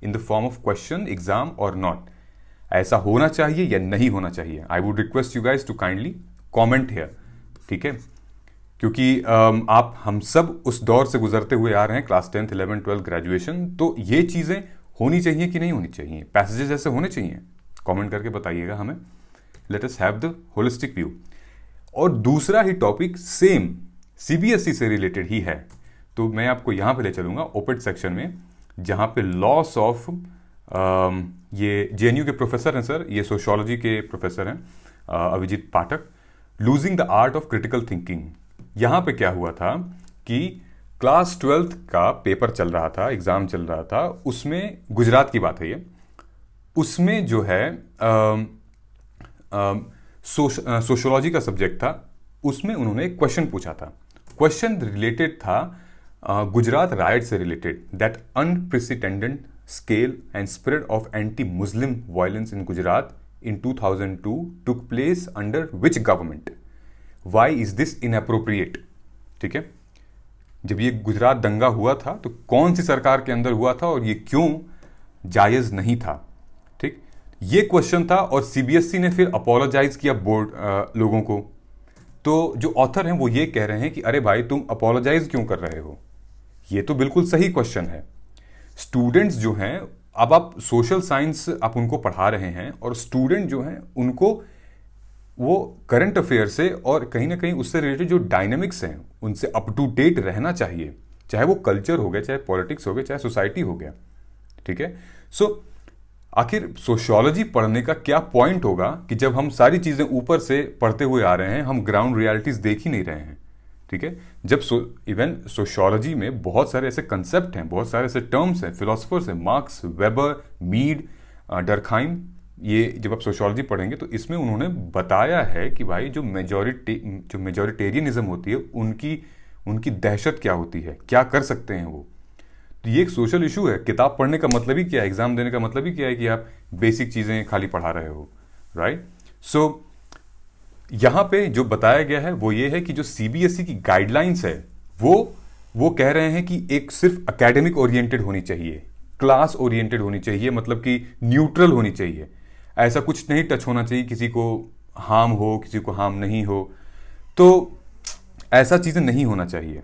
in the form of question exam और नॉट। ऐसा होना चाहिए या नहीं होना चाहिए? I would request you guys to kindly comment here. ठीक है, क्योंकि आप हम सब उस दौर से गुजरते हुए आ रहे हैं, class 10th 11th 12th graduation, तो ये चीज़ें होनी चाहिए कि नहीं होनी चाहिए, पैसेजेस ऐसे होने चाहिए? कमेंट करके बताइएगा हमें। Let us have the holistic view. और दूसरा ही टॉपिक सेम सीबीएसई से रिलेटेड ही है, तो मैं आपको यहाँ पे ले चलूँगा ओपेट सेक्शन में, जहाँ पे लॉस ऑफ ये जेएनयू के प्रोफेसर हैं सर, ये सोशियोलॉजी के प्रोफेसर हैं Abhijit Pathak, losing the art of critical thinking. यहाँ पे क्या हुआ था कि क्लास 12th का पेपर चल रहा था, एग्जाम चल रहा था, उसमें गुजरात की बात है ये, उसमें जो है सोशियोलॉजी का सब्जेक्ट था, उसमें उन्होंने एक क्वेश्चन पूछा था। क्वेश्चन रिलेटेड था गुजरात राइट से related, that unprecedented scale and spread of anti Muslim violence in Gujarat in 2002 took place under which government, why is this inappropriate. ठीक है, जब ये गुजरात दंगा हुआ था तो कौन सी सरकार के अंदर हुआ था और ये क्यों जायज नहीं था? ठीक, ये क्वेश्चन था और सीबीएसई ने फिर अपोलोजाइज किया बोर्ड लोगों को। तो जो ऑथर हैं वो ये कह रहे हैं कि अरे भाई तुम अपोलोजाइज क्यों कर रहे हो, ये तो बिल्कुल सही क्वेश्चन है। स्टूडेंट्स जो हैं, अब आप सोशल साइंस आप उनको पढ़ा रहे हैं और स्टूडेंट जो हैं उनको वो करंट अफेयर से और कहीं ना कहीं उससे रिलेटेड जो डायनेमिक्स हैं उनसे अप टू डेट रहना चाहिए, चाहे वो कल्चर हो गया, चाहे पॉलिटिक्स हो गया, चाहे सोसाइटी हो गया। ठीक है, सो आखिर सोशियोलॉजी पढ़ने का क्या पॉइंट होगा कि जब हम सारी चीज़ें ऊपर से पढ़ते हुए आ रहे हैं, हम ग्राउंड रियलिटीज देख ही नहीं रहे हैं। ठीक है, जब इवन सोशियोलॉजी में बहुत सारे ऐसे कंसेप्ट हैं, बहुत सारे ऐसे टर्म्स हैं, फिलोसफर्स हैं, मार्क्स, वेबर, मीड, डरखाइम, ये जब आप सोशियोलॉजी पढ़ेंगे तो इसमें उन्होंने बताया है कि भाई जो मेजॉरिटेरियनिज्म होती है उनकी दहशत क्या होती है, क्या कर सकते हैं वो। तो ये एक सोशल इशू है। किताब पढ़ने का मतलब ही क्या है, एग्जाम देने का मतलब ही क्या है कि आप बेसिक चीज़ें खाली पढ़ा रहे हो, राइट? सो यहाँ पे जो बताया गया है वो ये है कि जो सीबीएसई की गाइडलाइंस है वो कह रहे हैं कि एक सिर्फ एकेडमिक ओरिएंटेड होनी चाहिए, क्लास ओरिएंटेड होनी चाहिए, मतलब कि न्यूट्रल होनी चाहिए। ऐसा कुछ नहीं टच होना चाहिए, किसी को हार्म हो, किसी को हार्म नहीं हो, तो ऐसा चीज़ें नहीं होना चाहिए।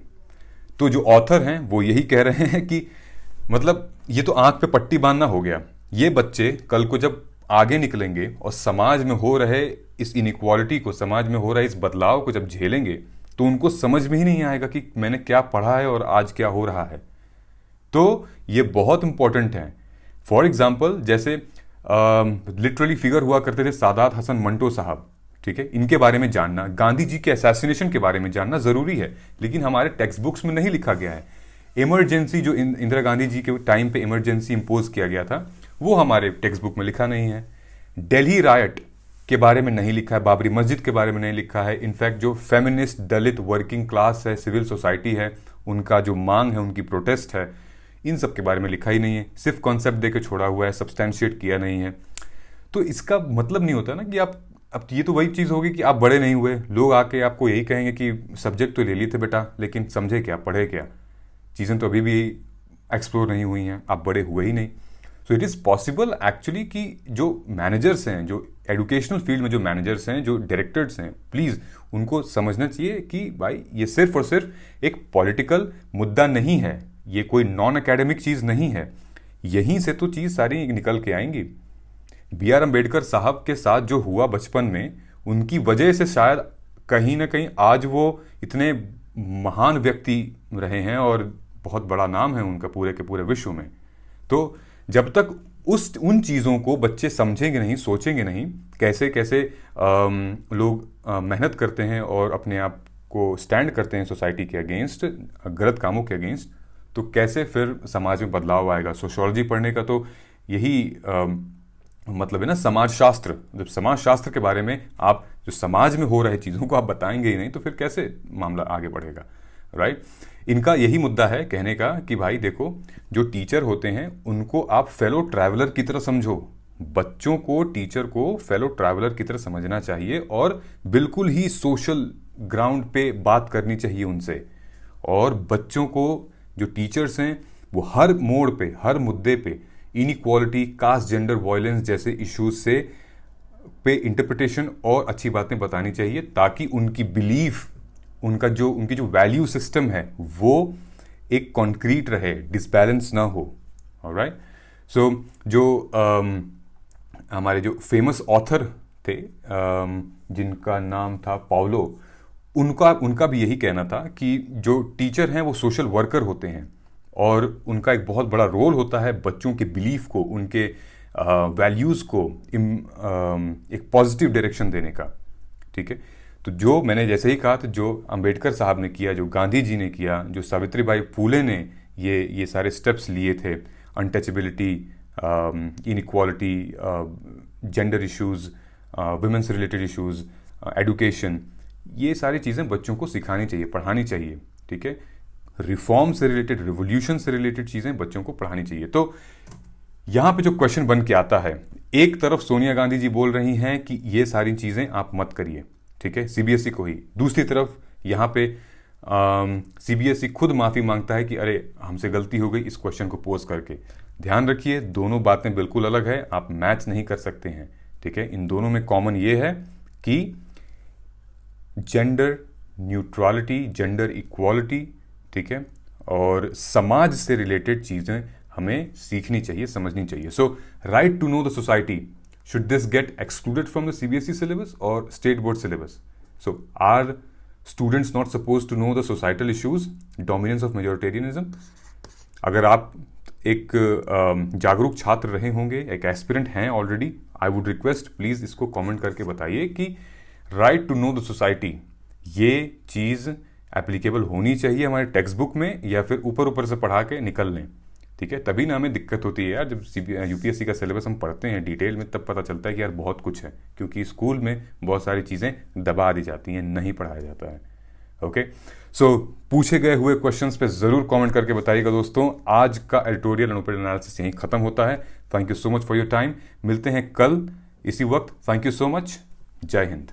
तो जो ऑथर हैं वो यही कह रहे हैं कि मतलब ये तो आंख पे पट्टी बांधना हो गया। ये बच्चे कल को जब आगे निकलेंगे और समाज में हो रहे इस इनइक्वालिटी को, समाज में हो रहे इस बदलाव को जब झेलेंगे, तो उनको समझ में ही नहीं आएगा कि मैंने क्या पढ़ा है और आज क्या हो रहा है। तो ये बहुत इंपॉर्टेंट है। फॉर एग्जाम्पल, जैसे लिटरली फिगर हुआ करते थे सादात हसन मंटो साहब, ठीक है, इनके बारे में जानना, गांधी जी के असैसिनेशन के बारे में जानना जरूरी है, लेकिन हमारे टेक्स्ट बुक्स में नहीं लिखा गया है। इमरजेंसी जो इंदिरा गांधी जी के टाइम पे इमरजेंसी इंपोज किया गया था, वो हमारे टेक्स्ट बुक में लिखा नहीं है। दिल्ली रायट के बारे में नहीं लिखा है, बाबरी मस्जिद के बारे में नहीं लिखा है। इनफैक्ट जो फेमिनिस्ट, दलित, वर्किंग क्लास है, सिविल सोसाइटी है, उनका जो मांग है, उनकी प्रोटेस्ट है, इन सब के बारे में लिखा ही नहीं है। सिर्फ कॉन्सेप्ट देके छोड़ा हुआ है, सब्सटैंशिएट किया नहीं है। तो इसका मतलब नहीं होता ना कि आप, अब ये तो वही चीज़ होगी कि आप बड़े नहीं हुए, लोग आके आपको यही कहेंगे कि सब्जेक्ट तो ले लिए थे बेटा, लेकिन समझे क्या, पढ़े क्या, चीज़ें तो अभी भी एक्सप्लोर नहीं हुई हैं, आप बड़े हुए ही नहीं। So it is possible actually कि जो मैनेजर्स हैं, जो एजुकेशनल फील्ड में जो मैनेजर्स हैं, जो डायरेक्टर्स हैं, प्लीज़ उनको समझना चाहिए कि भाई ये सिर्फ और सिर्फ एक पॉलिटिकल मुद्दा नहीं है, ये कोई नॉन एकेडमिक चीज़ नहीं है। यहीं से तो चीज़ सारी निकल के आएंगी। बी.आर. अम्बेडकर साहब के साथ जो हुआ बचपन में, उनकी वजह से शायद कहीं ना कहीं आज वो इतने महान व्यक्ति रहे हैं और बहुत बड़ा नाम है उनका पूरे के पूरे विश्व में। तो जब तक उन चीज़ों को बच्चे समझेंगे नहीं, सोचेंगे नहीं, कैसे कैसे लोग मेहनत करते हैं और अपने आप को स्टैंड करते हैं सोसाइटी के अगेंस्ट, गलत कामों के अगेंस्ट, तो कैसे फिर समाज में बदलाव आएगा। सोशियोलॉजी पढ़ने का तो यही मतलब है ना, समाजशास्त्र। जब समाजशास्त्र के बारे में आप जो समाज में हो रहे चीज़ों को आप बताएंगे ही नहीं, तो फिर कैसे मामला आगे बढ़ेगा, राइट। इनका यही मुद्दा है कहने का कि भाई देखो, जो टीचर होते हैं उनको आप फेलो ट्रैवलर की तरह समझो। बच्चों को, टीचर को फेलो ट्रैवलर की तरह समझना चाहिए और बिल्कुल ही सोशल ग्राउंड पे बात करनी चाहिए उनसे। और बच्चों को, जो टीचर्स हैं, वो हर मोड़ पे, हर मुद्दे पे, इनइक्वालिटी, कास्ट, जेंडर वायलेंस जैसे इश्यूज से पे इंटरप्रिटेशन और अच्छी बातें बतानी चाहिए, ताकि उनकी बिलीफ, उनकी जो वैल्यू सिस्टम है वो एक कॉन्क्रीट रहे, डिसबैलेंस ना हो। ऑलराइट। सो जो हमारे जो फेमस ऑथर थे, जिनका नाम था पाउलो, उनका भी यही कहना था कि जो टीचर हैं वो सोशल वर्कर होते हैं और उनका एक बहुत बड़ा रोल होता है बच्चों के बिलीफ को, उनके वैल्यूज़ को एक पॉजिटिव डायरेक्शन देने का। ठीक है। तो जो मैंने जैसे ही कहा था, जो अंबेडकर साहब ने किया, जो गांधी जी ने किया, जो सावित्रीबाई फूले ने ये सारे स्टेप्स लिए थे, untouchability, inequality, gender issues, women से रिलेटेड इश्यूज़, एडुकेशन, ये सारी चीज़ें बच्चों को सिखानी चाहिए, पढ़ानी चाहिए। ठीक है। रिफॉर्म से रिलेटेड, रिवोल्यूशन से रिलेटेड चीज़ें बच्चों को पढ़ानी चाहिए। तो यहाँ पे जो क्वेश्चन बन के आता है, एक तरफ सोनिया गांधी जी बोल रही हैं कि ये सारी चीज़ें आप मत करिए, ठीक है, सीबीएसई को ही। दूसरी तरफ यहाँ पे सीबीएसई खुद माफ़ी मांगता है कि अरे हमसे गलती हो गई इस क्वेश्चन को पोज करके। ध्यान रखिए, दोनों बातें बिल्कुल अलग है, आप मैच नहीं कर सकते हैं। ठीक है। इन दोनों में कॉमन ये है कि जेंडर न्यूट्रलिटी, जेंडर इक्वालिटी, ठीक है, और समाज से रिलेटेड चीज़ें हमें सीखनी चाहिए, समझनी चाहिए। So right to know the society, should this get excluded from the CBSE syllabus or state board syllabus? So are students not supposed to know the societal issues, dominance of majoritarianism? अगर आप एक जागरूक छात्र रहे होंगे, एक aspirant हैं already, I would request please इसको कमेंट करके बताइए कि right to know the society, ये चीज़ एप्लीकेबल होनी चाहिए हमारे टेक्स्ट बुक में, या फिर ऊपर ऊपर से पढ़ा के निकल लें। ठीक है। तभी ना हमें दिक्कत होती है यार, जब यूपीएससी का सिलेबस हम पढ़ते हैं डिटेल में, तब पता चलता है कि यार बहुत कुछ है, क्योंकि स्कूल में बहुत सारी चीज़ें दबा दी जाती हैं, नहीं पढ़ाया जाता है। ओके। सो पूछे गए हुए क्वेश्चंस पे ज़रूर कमेंट करके बताइएगा दोस्तों। आज का एडिटोरियल अनुपेड एनालिसिस यहीं ख़त्म होता है। Thank you so much for your time. मिलते हैं कल इसी वक्त। Thank you so much. जय हिंद।